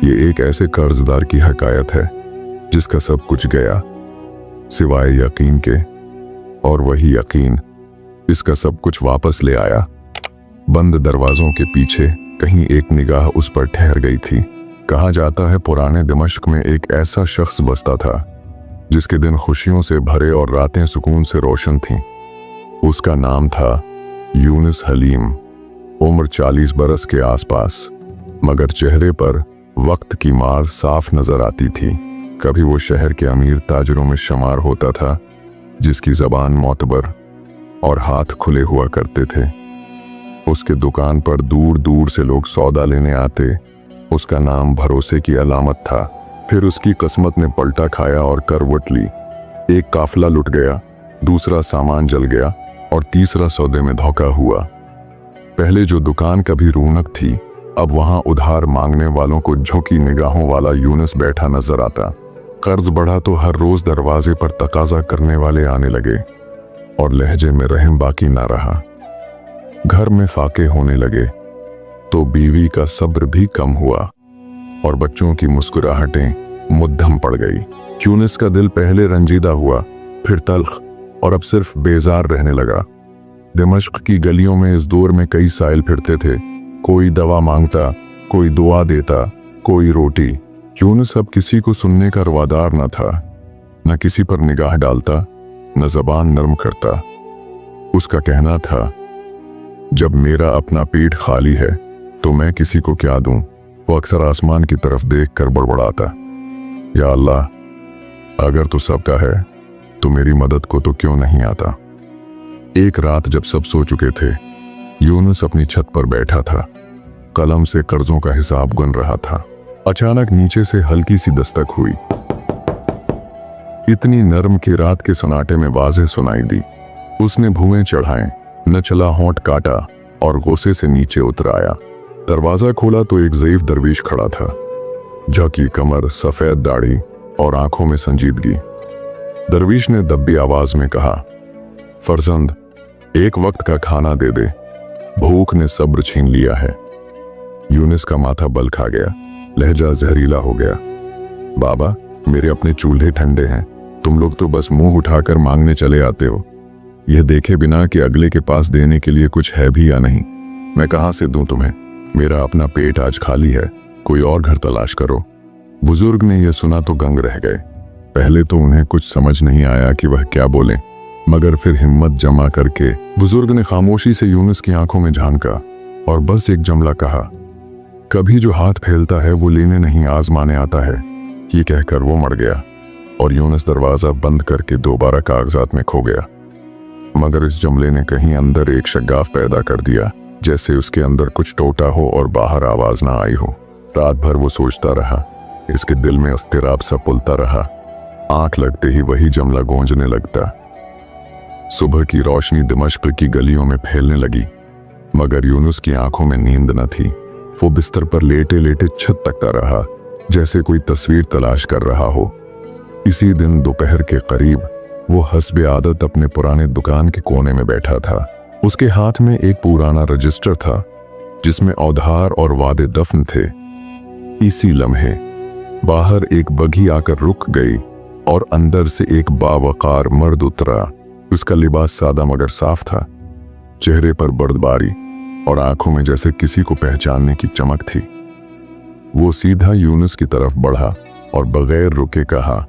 ये एक ऐसे कर्जदार की हकायत है जिसका सब कुछ गया सिवाय यकीन के, और वही यकीन इसका सब कुछ वापस ले आया। बंद दरवाजों के पीछे कहीं एक निगाह उस पर ठहर गई थी। कहा जाता है पुराने दिमश्क में एक ऐसा शख्स बसता था जिसके दिन खुशियों से भरे और रातें सुकून से रोशन थीं। उसका नाम था यूनुस हलीम। उम्र 40 बरस के आसपास, मगर चेहरे पर वक्त की मार साफ नजर आती थी। कभी वो शहर के अमीर ताजरों में शुमार होता था जिसकी जबान मोतबर और हाथ खुले हुआ करते थे। उसके दुकान पर दूर दूर से लोग सौदा लेने आते। उसका नाम भरोसे की अलामत था। फिर उसकी किस्मत ने पलटा खाया और करवट ली। एक काफिला लुट गया, दूसरा सामान जल गया और तीसरा सौदे में धोखा हुआ। पहले जो दुकान कभी रौनक थी, अब वहां उधार मांगने वालों को झुकी निगाहों वाला यूनुस बैठा नजर आता। कर्ज बढ़ा तो हर रोज दरवाजे पर तकाजा करने वाले आने लगे और लहजे में रहम बाकी ना रहा। घर में फाके होने लगे तो बीवी का सब्र भी कम हुआ और बच्चों की मुस्कुराहटें मुद्दम पड़ गई। यूनुस का दिल पहले रंजीदा हुआ, फिर तल्ख, और अब सिर्फ बेजार रहने लगा। दिमश्क की गलियों में इस दौर में कई साइल फिरते थे। कोई दवा मांगता, कोई दुआ देता, कोई रोटी। यूनुस अब किसी को सुनने का रवादार न था, न किसी पर निगाह डालता, न जबान नरम करता। उसका कहना था, जब मेरा अपना पेट खाली है तो मैं किसी को क्या दूं। वो अक्सर आसमान की तरफ देखकर बड़बड़ाता, या अल्लाह, अगर तू सबका है तो मेरी मदद को तो क्यों नहीं आता। एक रात जब सब सो चुके थे, यूनुस अपनी छत पर बैठा था, कलम से कर्जों का हिसाब गिन रहा था। अचानक नीचे से हल्की सी दस्तक हुई, इतनी नरम कि रात के सन्नाटे में वाज़ेह सुनाई दी। उसने भुएं चढ़ाए, न चला होंठ काटा और गुस्से से नीचे उतर आया। दरवाजा खोला तो एक ज़ईफ दरवेश खड़ा था। झकी कमर, सफेद दाढ़ी और आंखों में संजीदगी। दरवेश ने दब्बी आवाज में कहा, फर्जंद, एक वक्त का खाना दे दे, भूख ने सब्र छीन लिया है। यूनुस का माथा बल खा गया, लहजा जहरीला हो गया। बाबा, मेरे अपने चूल्हे ठंडे हैं, तुम लोग तो बस मुंह उठाकर मांगने चले आते हो, यह देखे बिना कि अगले के पास देने के लिए कुछ है भी या नहीं। मैं कहां से दूं तुम्हें? मेरा अपना पेट आज खाली है, कोई और घर तलाश करो। बुजुर्ग ने यह सुना तो दंग रह गए। पहले तो उन्हें कुछ समझ नहीं आया कि वह क्या बोले, मगर फिर हिम्मत जमा करके बुजुर्ग ने खामोशी से यूनुस की आंखों में झांका और बस एक जुमला कहा, कभी जो हाथ फैलता है वो लेने नहीं आजमाने आता है। ये कहकर वो मर गया और यूनुस दरवाजा बंद करके दोबारा कागजात में खो गया। मगर इस जुमले ने कहीं अंदर एक शगाफ पैदा कर दिया, जैसे उसके अंदर कुछ टोटा हो और बाहर आवाज ना आई हो। रात भर वो सोचता रहा, इसके दिल में अस्तिराब सा पुलता रहा। आंख लगते ही वही जुमला गूंजने लगता। सुबह की रोशनी दिमश्क की गलियों में फैलने लगी, मगर यूनुस की आंखों में नींद न थी। वो बिस्तर पर लेटे लेटे छत तकता रहा, जैसे कोई तस्वीर तलाश कर रहा हो। इसी दिन दोपहर के करीब वो हस्बे आदत अपने पुराने दुकान के कोने में बैठा था। उसके हाथ में एक पुराना रजिस्टर था जिसमें औधार और वादे दफन थे। इसी लम्हे बाहर एक बघी आकर रुक गई और अंदर से एक बावकार मर्द उतरा। उसका लिबास सादा मगर साफ था, चेहरे पर बर्दबारी और आंखों में जैसे किसी को पहचानने की चमक थी। वो सीधा यूनुस की तरफ बढ़ा और बगैर रुके कहा,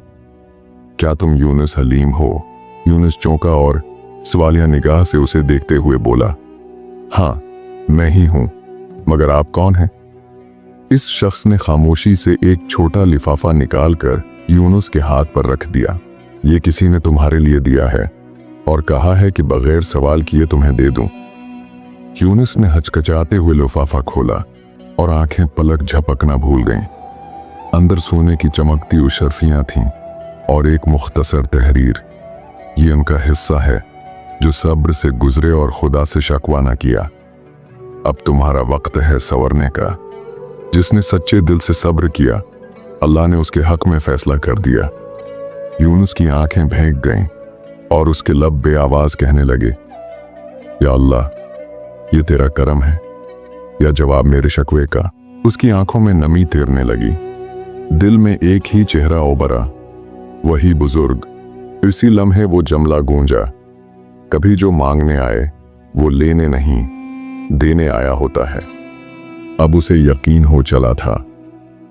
क्या तुम यूनुस हलीम हो? यूनुस चौंका और सवालिया निगाह से उसे देखते हुए बोला, हाँ, मैं ही हूं, मगर आप कौन हैं? इस शख्स ने खामोशी से एक छोटा लिफाफा निकालकर यूनुस के हाथ पर रख दिया। ये किसी ने तुम्हारे लिए दिया है और कहा है कि बगैर सवाल किए तुम्हें दे दूं। यूनुस ने हचकचाते हुए लिफाफा खोला और आंखें पलक झपकना भूल गईं। अंदर सोने की चमकती उशर्फियां थीं और एक मुख्तसर तहरीर। ये उनका हिस्सा है जो सब्र से गुजरे और खुदा से शकवा न किया। अब तुम्हारा वक्त है संवरने का। जिसने सच्चे दिल से सब्र किया, अल्लाह ने उसके हक में फैसला कर दिया। यूनुस की आंखें भीग गईं और उसके लब बेआवाज कहने लगे, या अल्लाह, ये तेरा करम है या जवाब मेरे शकवे का? उसकी आंखों में नमी तैरने लगी। दिल में एक ही चेहरा उभरा, वही बुजुर्ग। इसी लम्हे वो जमला गूंजा, कभी जो मांगने आए वो लेने नहीं देने आया होता है। अब उसे यकीन हो चला था,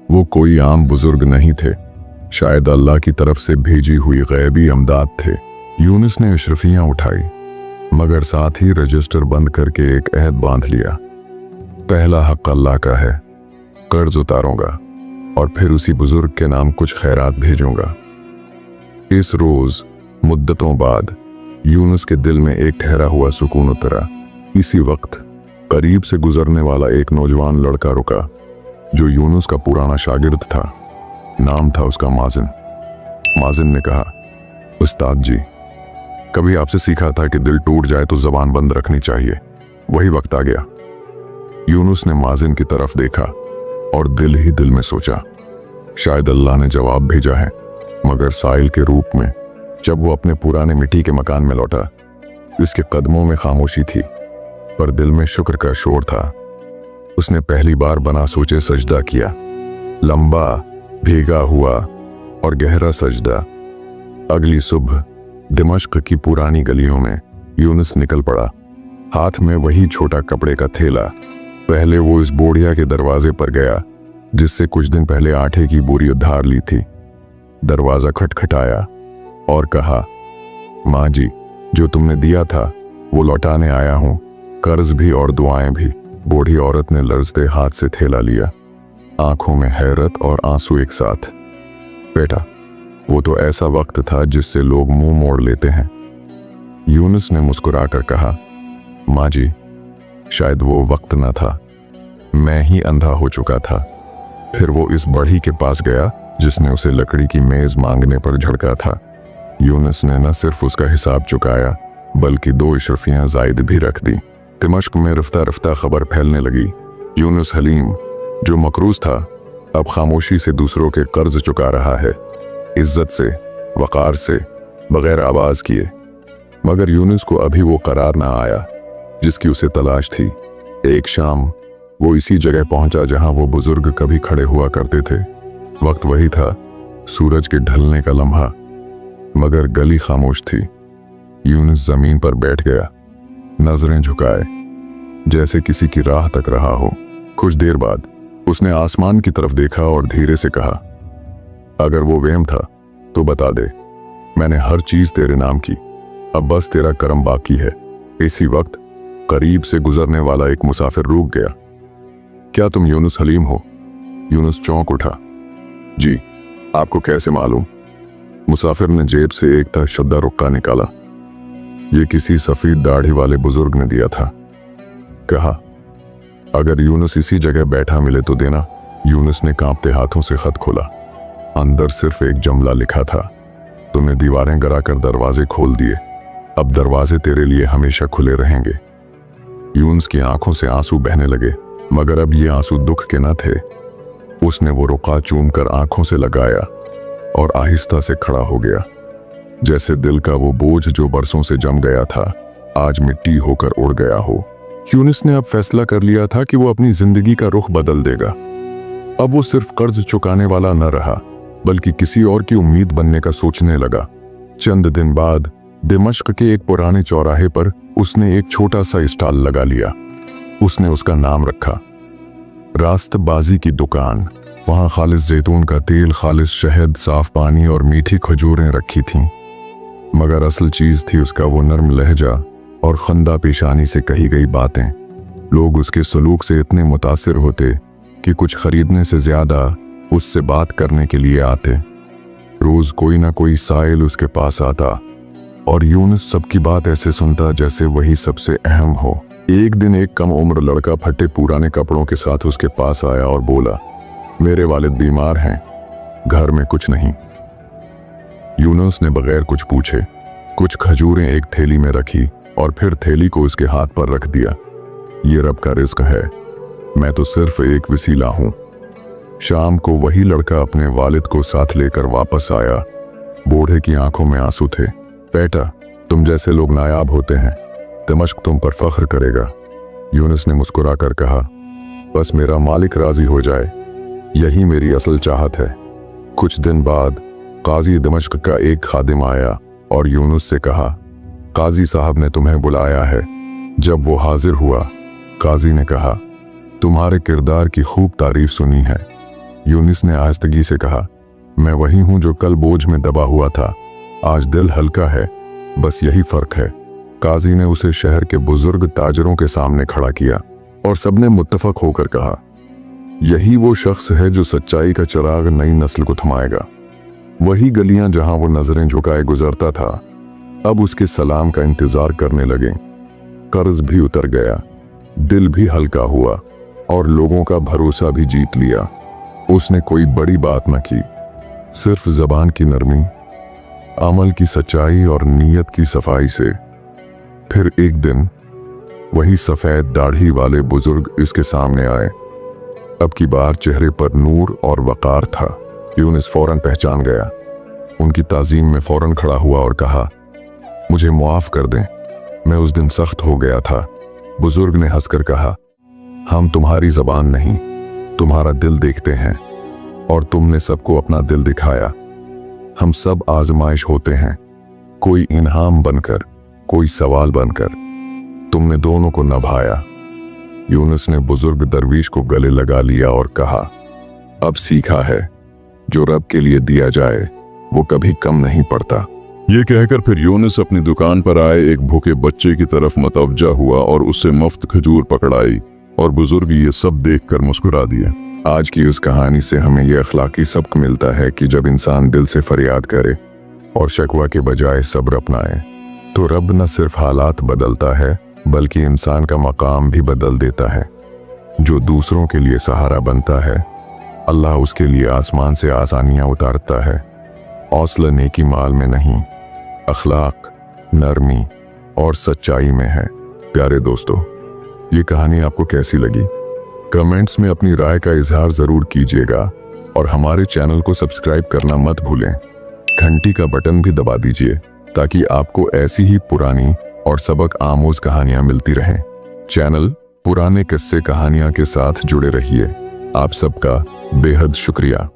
वो कोई आम बुजुर्ग नहीं थे, शायद अल्लाह की तरफ से भेजी हुई गैबी अमदाद थे। यूनुस ने अशरफियां उठाई, मगर साथ ही रजिस्टर बंद करके एक अहद बांध लिया। पहला हक अल्लाह का है, कर्ज उतारूंगा और फिर उसी बुजुर्ग के नाम कुछ खैरात भेजूंगा। इस रोज मुद्दतों बाद यूनुस के दिल में एक ठहरा हुआ सुकून उतरा। इसी वक्त करीब से गुजरने वाला एक नौजवान लड़का रुका, जो यूनुस का पुराना शागिर्द था। नाम था उसका माजिन। माजिन ने कहा, उस्ताद जी, कभी आपसे सीखा था कि दिल टूट जाए तो जबान बंद रखनी चाहिए, वही वक्त आ गया। यूनुस ने माजिन की तरफ देखा और दिल ही दिल में सोचा, शायद अल्लाह ने जवाब भेजा है। मगर साइल के रूप में जब वो अपने पुराने मिट्टी के मकान में लौटा, उसके कदमों में खामोशी थी, पर दिल में शुक्र का शोर था। उसने पहली बार बिना सोचे सजदा किया, लंबा, भीगा हुआ और गहरा सजदा। अगली सुबह दिमश्क की पुरानी गलियों में यूनुस निकल पड़ा, हाथ में वही छोटा कपड़े का थैला। पहले वो इस बोड़िया के दरवाजे पर गया जिससे कुछ दिन पहले आटे की बोरी उधार ली थी। दरवाजा खटखटाया और कहा, माँ जी, जो तुमने दिया था वो लौटाने आया हूँ, कर्ज भी और दुआएं भी। बूढ़ी औरत ने लर्जते हाथ से थैला लिया, आंखों में हैरत और आंसू एक साथ। बेटा, वो तो ऐसा वक्त था जिससे लोग मुंह मोड़ लेते हैं। यूनुस ने मुस्कुराकर कहा, माँ जी, शायद वो वक्त न था, मैं ही अंधा हो चुका था। फिर वो इस बढ़ी के पास गया जिसने उसे लकड़ी की मेज मांगने पर झड़का था। यूनुस ने न सिर्फ उसका हिसाब चुकाया बल्कि 2 इशरफियां जायद भी रख दी। दिमश्क में रफ्ता रफ्ता खबर फैलने लगी, यूनुस हलीम, जो मकरूज था, अब खामोशी से दूसरों के कर्ज चुका रहा है, इज्जत से, वकार से, बगैर आवाज किए। मगर यूनुस को अभी वो करार ना आया जिसकी उसे तलाश थी। एक शाम वो इसी जगह पहुंचा जहां वो बुजुर्ग कभी खड़े हुआ करते थे। वक्त वही था, सूरज के ढलने का लम्हा, मगर गली खामोश थी। यूनुस जमीन पर बैठ गया, नजरें झुकाए, जैसे किसी की राह तक रहा हो। कुछ देर बाद उसने आसमान की तरफ देखा और धीरे से कहा, अगर वो वहम था तो बता दे, मैंने हर चीज तेरे नाम की, अब बस तेरा करम बाकी है। इसी वक्त करीब से गुजरने वाला एक मुसाफिर रुक गया। क्या तुम यूनुस हलीम हो? यूनुस चौंक उठा। जी, आपको कैसे मालूम? मुसाफिर ने जेब से एक तशद्दा रुक्का निकाला। ये किसी सफेद दाढ़ी वाले बुजुर्ग ने दिया था। कहा, अगर यूनुस इसी जगह बैठा मिले तो देना। यूनुस ने कांपते हाथों से खत खोला। अंदर सिर्फ एक जुमला लिखा था, तूने दीवारें गिराकर दरवाजे खोल दिए, अब दरवाजे तेरे लिए हमेशा खुले रहेंगे। यूनुस की आंखों से आंसू बहने लगे, मगर अब ये आंसू दुख के न थे। उसने वो रुका चूमकर आंखों से लगाया और आहिस्ता से खड़ा हो गया, जैसे दिल का वो बोझ जो बरसों से जम गया था आज मिट्टी होकर उड़ गया हो। यूनुस ने अब फैसला कर लिया था कि वो अपनी जिंदगी का रुख बदल देगा। अब वो सिर्फ कर्ज चुकाने वाला न रहा, बल्कि किसी और की उम्मीद बनने का सोचने लगा। चंद दिन बाद दिमश्क के एक पुराने चौराहे पर उसने एक छोटा सा स्टॉल लगा लिया। उसने उसका नाम रखा रास्तबाजी की दुकान। वहां खालिस जैतून का तेल, खालिस शहद, साफ पानी और मीठी खजूरें रखी थीं। मगर असल चीज थी उसका वो नर्म लहजा और खंदा पेशानी से कही गई बातें। लोग उसके सलूक से इतने मुतासिर होते कि कुछ खरीदने से ज्यादा उससे बात करने के लिए आते। रोज कोई ना कोई साइल उसके पास आता और यूनुस सबकी बात ऐसे सुनता जैसे वही सबसे अहम हो। एक दिन एक कम उम्र लड़का फटे पुराने कपड़ों के साथ उसके पास आया और बोला, मेरे वालिद बीमार हैं, घर में कुछ नहीं। यूनुस ने बगैर कुछ पूछे कुछ खजूरें एक थैली में रखी और फिर थैली को उसके हाथ पर रख दिया। ये रब का रिस्क है, मैं तो सिर्फ एक वसीला हूं। शाम को वही लड़का अपने वालिद को साथ लेकर वापस आया। बूढ़े की आंखों में आंसू थे। बेटा, तुम जैसे लोग नायाब होते हैं, दिमश्क तुम पर फख्र करेगा। यूनुस ने मुस्कुराकर कहा, बस मेरा मालिक राजी हो जाए, यही मेरी असल चाहत है। कुछ दिन बाद काजी दमिश्क का एक खादिम आया और यूनुस से कहा, काजी साहब ने तुम्हें बुलाया है। जब वो हाजिर हुआ, काजी ने कहा, तुम्हारे किरदार की खूब तारीफ सुनी है। यूनुस ने आहिस्तगी से कहा, मैं वही हूं जो कल बोझ में दबा हुआ था, आज दिल हल्का है, बस यही फर्क है। काजी ने उसे शहर के बुजुर्ग ताजरों के सामने खड़ा किया और सबने मुत्तफक होकर कहा, यही वो शख्स है जो सच्चाई का चिराग नई नस्ल को थमाएगा। वही गलियां जहां वो नजरें झुकाए गुजरता था, अब उसके सलाम का इंतजार करने लगे। कर्ज भी उतर गया, दिल भी हल्का हुआ और लोगों का भरोसा भी जीत लिया। उसने कोई बड़ी बात न की, सिर्फ जबान की नरमी, अमल की सच्चाई और नीयत की सफाई से। फिर एक दिन वही सफेद दाढ़ी वाले बुजुर्ग इसके सामने आए। अब की बार चेहरे पर नूर और वकार था। यूनुस फौरन पहचान गया। उनकी ताजीम में फौरन खड़ा हुआ और कहा, मुझे मुआफ कर दें, मैं उस दिन सख्त हो गया था। बुजुर्ग ने हंसकर कहा, हम तुम्हारी जबान नहीं, तुम्हारा दिल देखते हैं और तुमने सबको अपना दिल दिखाया। हम सब आजमाइश होते हैं, कोई इनाम बनकर, कोई सवाल बनकर। तुमने दोनों को निभाया। यूनुस ने बुजुर्ग दरवीश को गले लगा लिया और कहा, अब सीखा है, जो रब के लिए दिया जाए वो कभी कम नहीं पड़ता। ये कहकर फिर यूनुस अपनी दुकान पर आए एक भूखे बच्चे की तरफ मतवज्जा हुआ और उससे मुफ्त खजूर पकड़ाई और बुजुर्ग ये सब देखकर मुस्कुरा दिए। आज की उस कहानी से हमें यह अखलाकी सबक मिलता है कि जब इंसान दिल से फरियाद करे और शकवा के बजाय सब्र अपनाए, तो रब न सिर्फ हालात बदलता है बल्कि इंसान का मकाम भी बदल देता है। जो दूसरों के लिए सहारा बनता है, अल्लाह उसके लिए आसमान से आसानियां उतारता है। हौसला नेकी माल में नहीं, अखलाक, नरमी और सच्चाई में है। प्यारे दोस्तों, ये कहानी आपको कैसी लगी? कमेंट्स में अपनी राय का इजहार जरूर कीजिएगा और हमारे चैनल को सब्सक्राइब करना मत भूलें। घंटी का बटन भी दबा दीजिए ताकि आपको ऐसी ही पुरानी और सबक आमोज कहानियां मिलती रहें। चैनल पुराने किस्से कहानियां के साथ जुड़े रहिए। आप सबका बेहद शुक्रिया।